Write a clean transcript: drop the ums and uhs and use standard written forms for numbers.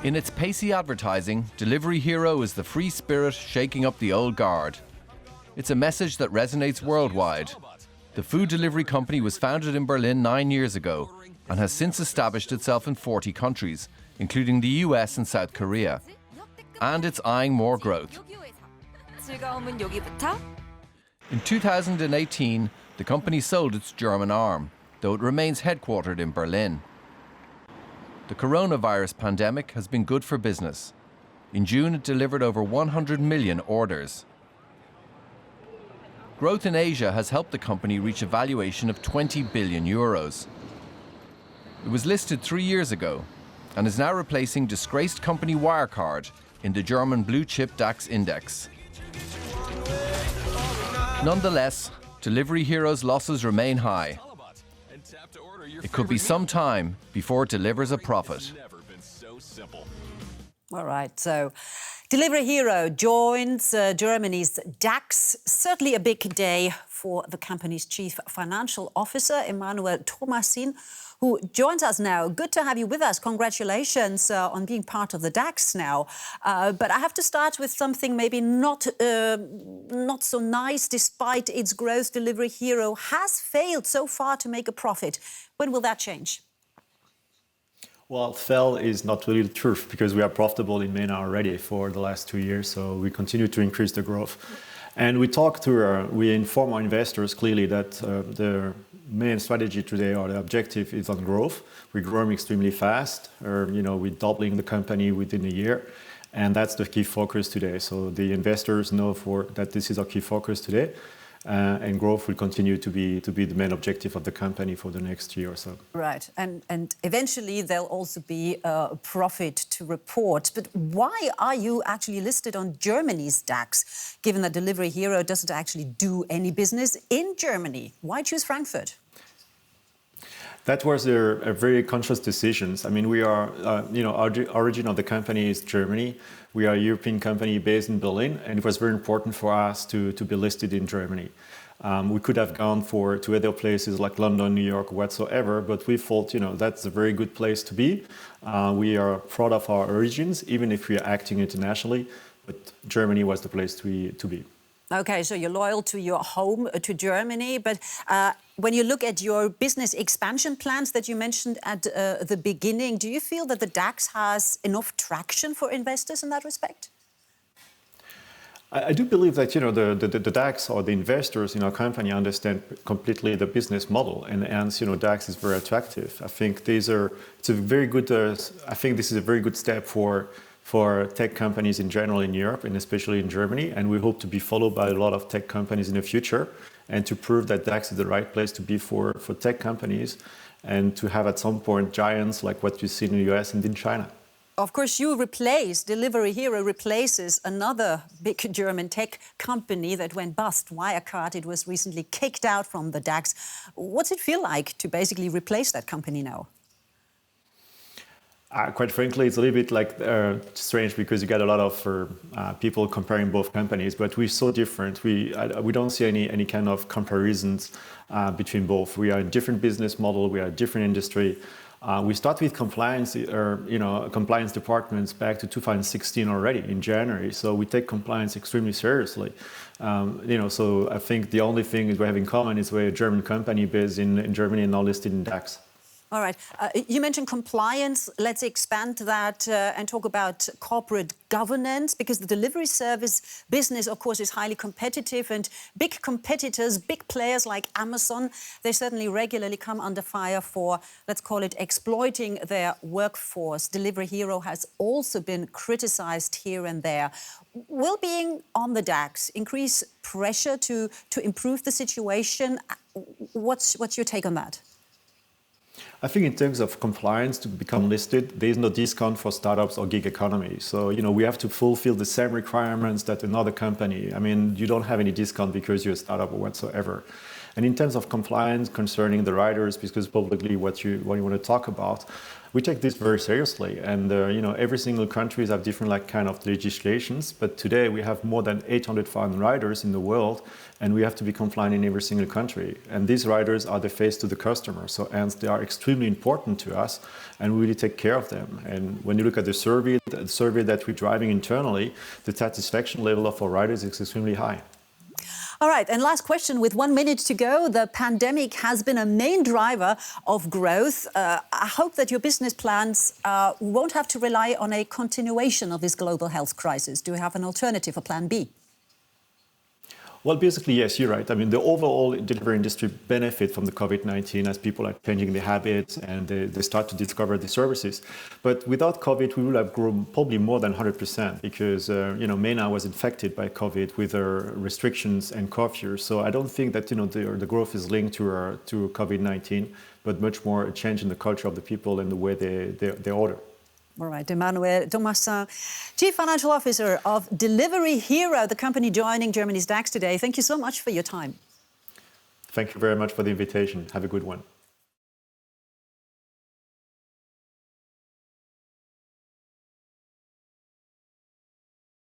In its pacey advertising, Delivery Hero is the free spirit shaking up the old guard. It's a message that resonates worldwide. The food delivery company was founded in Berlin 9 years ago and has since established itself in 40 countries, including the US and South Korea. And it's eyeing more growth. In 2018, the company sold its German arm, though it remains headquartered in Berlin. The coronavirus pandemic has been good for business. In June, it delivered over 100 million orders. Growth in Asia has helped the company reach a valuation of 20 billion euros. It was listed 3 years ago and is now replacing disgraced company Wirecard in the German blue-chip Dax Index. Nonetheless, Delivery Hero's losses remain high. It could be some time before it delivers a profit. All right, so Delivery Hero joins Germany's DAX. Certainly a big day for the company's chief financial officer, Emmanuel Thomasin, who joins us now. Good to have you with us. Congratulations on being part of the DAX now. But I have to start with something maybe not so nice. Despite its growth, Delivery Hero has failed so far to make a profit. When will that change? Well, fail is not really the truth because we are profitable in MENA already for the last 2 years. So we continue to increase the growth. And we inform our investors clearly that the main strategy today or the objective is on growth. We're growing extremely fast. We're doubling the company within a year. And that's the key focus today. So the investors know that this is our key focus today. And growth will continue to be the main objective of the company for the next year or so. Right, and eventually there'll also be a profit to report. But why are you actually listed on Germany's DAX, given that Delivery Hero doesn't actually do any business in Germany? Why choose Frankfurt? That was a very conscious decision. I mean, we are, our origin of the company is Germany. We are a European company based in Berlin, and it was very important for us to be listed in Germany. We could have gone to other places like London, New York, whatsoever, but we thought, that's a very good place to be. We are proud of our origins, even if we are acting internationally, but Germany was the place to be. Okay, so you're loyal to your home, to Germany, but when you look at your business expansion plans that you mentioned at the beginning, do you feel that the DAX has enough traction for investors in that respect? I do believe that the DAX or the investors in our company understand completely the business model, and hence DAX is very attractive. I think this is a very good step for tech companies in general in Europe and especially in Germany, and we hope to be followed by a lot of tech companies in the future, and to prove that DAX is the right place to be for tech companies, and to have at some point giants like what you see in the US and in China. Of course, Delivery Hero replaces another big German tech company that went bust, Wirecard. It was recently kicked out from the DAX. What's it feel like to basically replace that company now? Quite frankly, it's a little bit strange because you get a lot of people comparing both companies, but we're so different. We don't see any kind of comparisons between both. We are a different business model. We are a different industry. We start with compliance, compliance departments back to 2016 already in January. So we take compliance extremely seriously. So I think the only thing we have in common is we're a German company based in Germany and now listed in DAX. All right. You mentioned compliance. Let's expand that and talk about corporate governance, because the delivery service business, of course, is highly competitive, and big competitors, big players like Amazon, they certainly regularly come under fire for, let's call it, exploiting their workforce. Delivery Hero has also been criticized here and there. Will being on the DAX increase pressure to improve the situation? What's your take on that? I think in terms of compliance to become listed, there is no discount for startups or gig economy. So, we have to fulfill the same requirements that another company. I mean, you don't have any discount because you're a startup or whatsoever. And in terms of compliance concerning the riders, because publicly what you want to talk about, we take this very seriously. And every single country have different kind of legislations. But today we have more than 800,000 riders in the world, and we have to be compliant in every single country. And these riders are the face to the customer. So hence they are extremely important to us, and we really take care of them. And when you look at the survey that we're driving internally, the satisfaction level of our riders is extremely high. All right, and last question, with 1 minute to go. The pandemic has been a main driver of growth. I hope that your business plans won't have to rely on a continuation of this global health crisis. Do you have an alternative, a plan B? Well, basically, yes, you're right. I mean, the overall delivery industry benefit from the COVID-19 as people are changing their habits and they start to discover the services. But without COVID, we would have grown probably more than 100% because, MENA was infected by COVID with restrictions and curfews. So I don't think that, the growth is linked to COVID-19, but much more a change in the culture of the people and the way they order. All right, Emmanuel Thomasin, Chief Financial Officer of Delivery Hero, the company joining Germany's DAX today. Thank you so much for your time. Thank you very much for the invitation. Have a good one.